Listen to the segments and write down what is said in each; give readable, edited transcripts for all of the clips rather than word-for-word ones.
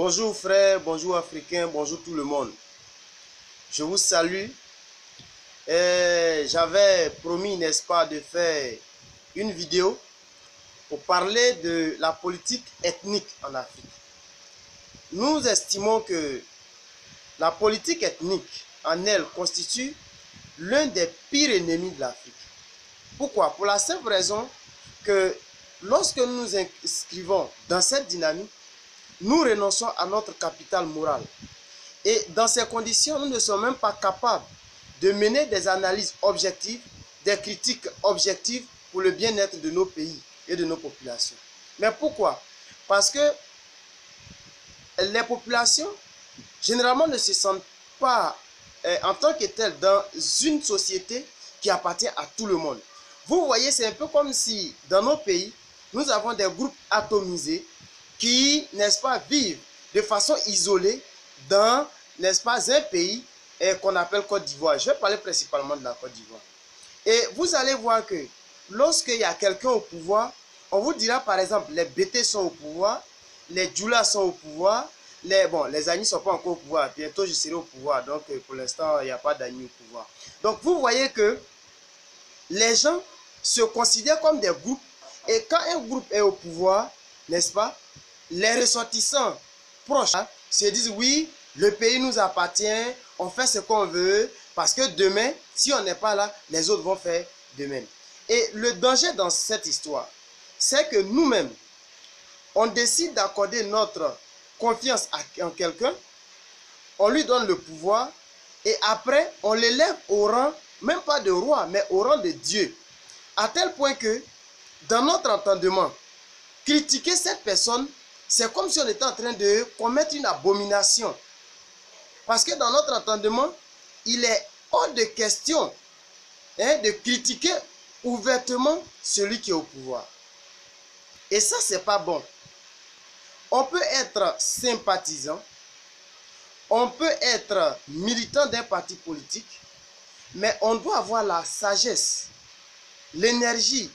Bonjour frères, bonjour Africains, bonjour tout le monde. Je vous salue. J'avais promis, n'est-ce pas, de faire une vidéo pour parler de la politique ethnique en Afrique. Nous estimons que la politique ethnique en elle constitue l'un des pires ennemis de l'Afrique. Pourquoi? Pour la simple raison que lorsque nous nous inscrivons dans cette dynamique, nous renonçons à notre capital moral. Et dans ces conditions, nous ne sommes même pas capables de mener des analyses objectives, des critiques objectives pour le bien-être de nos pays et de nos populations. Mais pourquoi? Parce que les populations, généralement, ne se sentent pas en tant que telles dans une société qui appartient à tout le monde. Vous voyez, c'est un peu comme si dans nos pays, nous avons des groupes atomisés qui, n'est-ce pas, vivent de façon isolée dans, n'est-ce pas, un pays qu'on appelle Côte d'Ivoire. Je vais parler principalement de la Côte d'Ivoire. Et vous allez voir que lorsqu'il y a quelqu'un au pouvoir, on vous dira par exemple, les Bété sont au pouvoir, les Djoula sont au pouvoir, les Agnis ne sont pas encore au pouvoir, bientôt je serai au pouvoir, donc pour l'instant il n'y a pas d'Agnis au pouvoir. Donc vous voyez que les gens se considèrent comme des groupes, et quand un groupe est au pouvoir, n'est-ce pas, les ressortissants proches se disent oui, le pays nous appartient, on fait ce qu'on veut, parce que demain, si on n'est pas là, les autres vont faire de même. Et le danger dans cette histoire, c'est que nous-mêmes, on décide d'accorder notre confiance en quelqu'un, on lui donne le pouvoir, et après, on l'élève au rang, même pas de roi, mais au rang de Dieu. À tel point que, dans notre entendement, critiquer cette personne, c'est comme si on était en train de commettre une abomination. Parce que dans notre entendement, il est hors de question de critiquer ouvertement celui qui est au pouvoir. Et ça, c'est pas bon. On peut être sympathisant, on peut être militant d'un parti politique, mais on doit avoir la sagesse, l'énergie,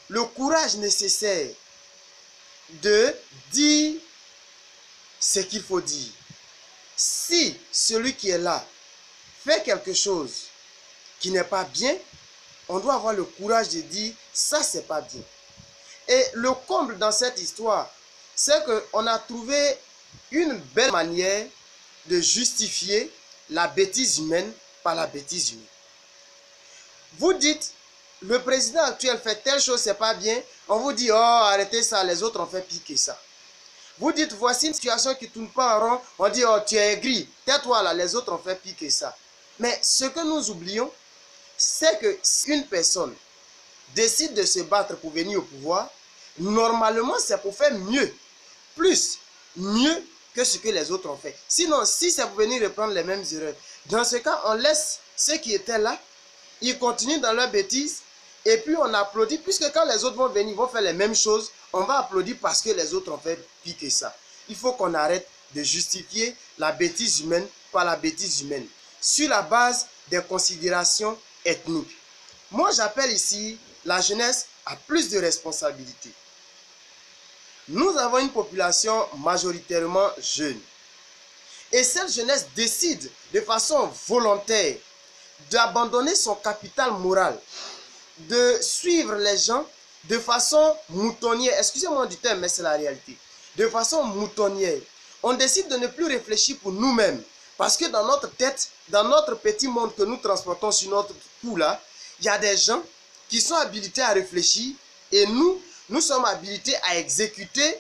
le courage nécessaire de dire ce qu'il faut dire. Si celui qui est là fait quelque chose qui n'est pas bien, on doit avoir le courage de dire ça c'est pas bien. Et le comble dans cette histoire, c'est qu'on a trouvé une belle manière de justifier la bêtise humaine par la bêtise humaine. Vous dites, le président actuel fait telle chose, c'est pas bien. On vous dit, oh, arrêtez ça, les autres ont fait pire que ça. Vous dites, voici une situation qui ne tourne pas en rond. On dit, oh, tu es aigri. Tais-toi là, les autres ont fait pire que ça. Mais ce que nous oublions, c'est que si une personne décide de se battre pour venir au pouvoir, normalement, c'est pour faire mieux. Mieux que ce que les autres ont fait. Sinon, si c'est pour venir reprendre les mêmes erreurs, dans ce cas, on laisse ceux qui étaient là, ils continuent dans leur bêtise, et puis on applaudit, puisque quand les autres vont venir, ils vont faire les mêmes choses, on va applaudir parce que les autres ont fait pire que ça. Il faut qu'on arrête de justifier la bêtise humaine par la bêtise humaine, sur la base des considérations ethniques. Moi, j'appelle ici la jeunesse à plus de responsabilités. Nous avons une population majoritairement jeune. Et cette jeunesse décide de façon volontaire d'abandonner son capital moral, de suivre les gens de façon moutonnière. Excusez-moi du terme, mais c'est la réalité. De façon moutonnière. On décide de ne plus réfléchir pour nous-mêmes. Parce que dans notre tête, dans notre petit monde que nous transportons sur notre cou là, il y a des gens qui sont habilités à réfléchir et nous sommes habilités à exécuter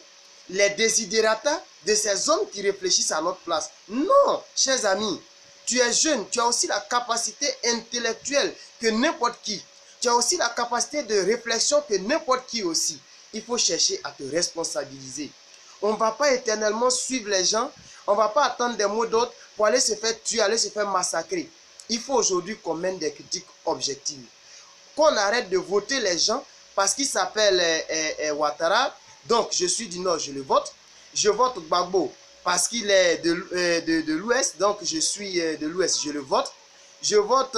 les desiderata de ces hommes qui réfléchissent à notre place. Non, chers amis, tu es jeune, tu as aussi la capacité intellectuelle que n'importe qui. Tu as aussi la capacité de réflexion que n'importe qui aussi. Il faut chercher à te responsabiliser. On ne va pas éternellement suivre les gens. On ne va pas attendre des mots d'autres pour aller se faire tuer, aller se faire massacrer. Il faut aujourd'hui qu'on mène des critiques objectives. Qu'on arrête de voter les gens parce qu'ils s'appellent Ouattara. Donc, je suis du Nord, je le vote. Je vote Gbagbo parce qu'il est de l'Ouest. Donc, je suis de l'Ouest, je le vote. Je vote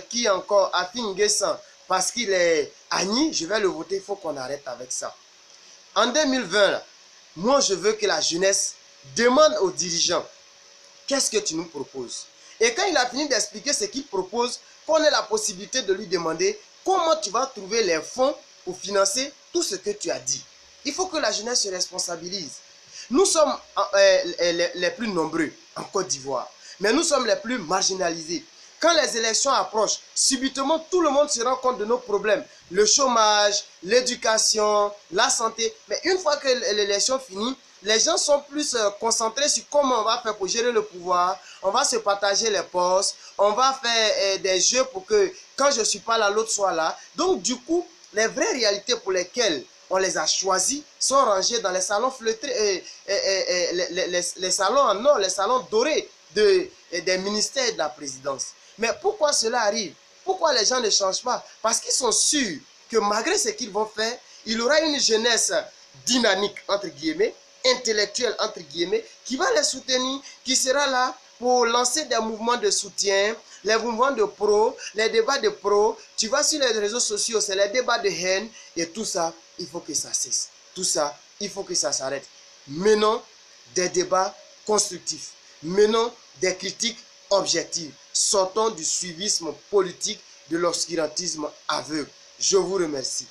qui encore? Afin N'Guessan parce qu'il est Agni. Je vais le voter. Il faut qu'on arrête avec ça. En 2020, moi, je veux que la jeunesse demande aux dirigeants, qu'est-ce que tu nous proposes? Et quand il a fini d'expliquer ce qu'il propose, qu'on ait la possibilité de lui demander comment tu vas trouver les fonds pour financer tout ce que tu as dit. Il faut que la jeunesse se responsabilise. Nous sommes les plus nombreux en Côte d'Ivoire, mais nous sommes les plus marginalisés. Quand les élections approchent, subitement tout le monde se rend compte de nos problèmes. Le chômage, l'éducation, la santé. Mais une fois que l'élection finit, les gens sont plus concentrés sur comment on va faire pour gérer le pouvoir. On va se partager les postes. On va faire des jeux pour que quand je ne suis pas là, l'autre soit là. Donc du coup, les vraies réalités pour lesquelles on les a choisis sont rangées dans les salons fleutrés, les salons en or, les salons dorés des ministères et de la présidence. Mais pourquoi cela arrive? Pourquoi les gens ne changent pas? Parce qu'ils sont sûrs que malgré ce qu'ils vont faire, il y aura une jeunesse dynamique, entre guillemets, intellectuelle, entre guillemets, qui va les soutenir, qui sera là pour lancer des mouvements de soutien, les mouvements de pro, les débats de pro. Tu vas sur les réseaux sociaux, c'est les débats de haine et tout ça, il faut que ça cesse. Tout ça, il faut que ça s'arrête. Menons des débats constructifs. Menons des critiques objectives. Sortons du suivisme politique, de l'obscurantisme aveugle. Je vous remercie.